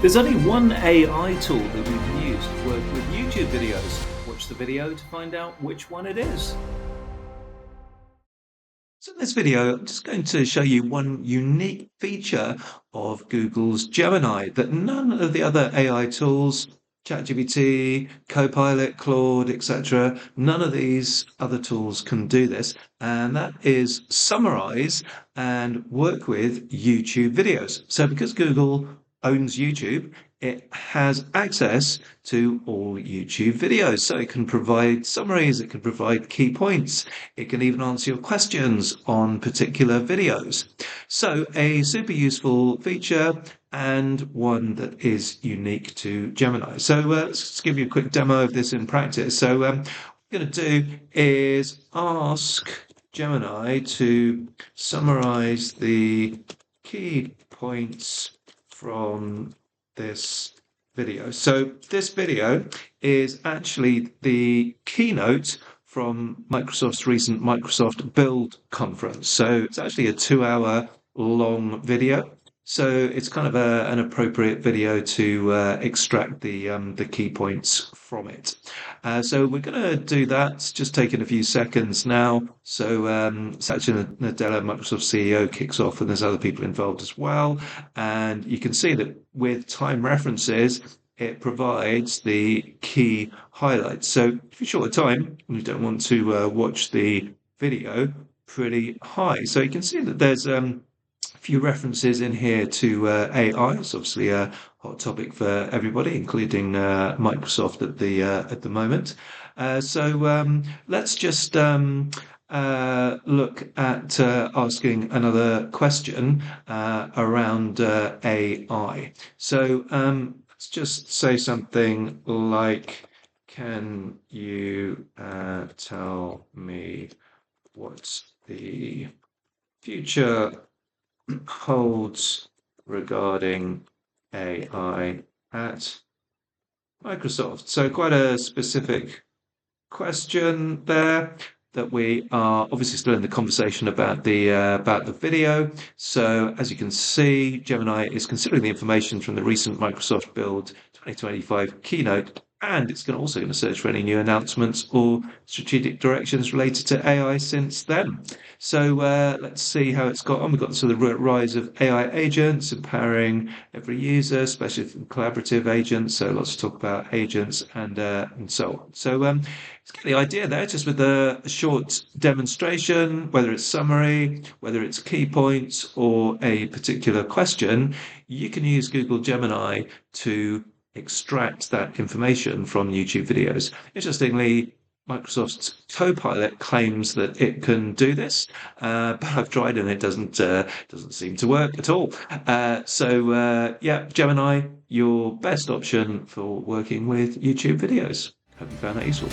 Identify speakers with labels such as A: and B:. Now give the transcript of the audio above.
A: There's only one AI tool that we can use to work with YouTube videos. Watch the video to find out which one it is. So in this video, I'm just going to show you one unique feature of Google's Gemini that none of the other AI tools, ChatGPT, Copilot, Claude, etc., none of these other tools can do this, and that is summarize and work with YouTube videos. So because Google owns YouTube, it has access to all YouTube videos. So it can provide summaries, it can provide key points, it can even answer your questions on particular videos. So a super useful feature and one that is unique to Gemini. So let's just give you a quick demo of this in practice. So what I'm going to do is ask Gemini to summarize the key points from this video. So this video is actually the keynote from Microsoft's recent Microsoft Build conference. So it's actually a 2-hour long video. So it's kind of an appropriate video to extract the key points from it. So we're going to do that. It's just taking a few seconds now. So Satya Nadella, Microsoft CEO, kicks off, and there's other people involved as well. And you can see that with time references, it provides the key highlights. So if you're short of time and you don't want to watch the video, pretty high. So you can see that there's a few references in here to AI. It's obviously a hot topic for everybody, including Microsoft at the moment. So let's just look at asking another question around AI. So let's just say something like, can you tell me what the future holds regarding AI at Microsoft? So quite a specific question there, that we are obviously still in the conversation about the video. So as you can see, Gemini is considering the information from the recent Microsoft Build 2025 keynote, and it's also going to search for any new announcements or strategic directions related to AI since then. So let's see how it's got on. We've got sort of the rise of AI agents empowering every user, especially collaborative agents. So lots to talk about agents and so on. So it's get the idea there, just with a short demonstration, whether it's summary, whether it's key points or a particular question, you can use Google Gemini to extract that information from YouTube videos. Interestingly, Microsoft's Copilot claims that it can do this, but I've tried and it doesn't seem to work at all. Yeah, Gemini, your best option for working with YouTube videos. Hope you found that useful.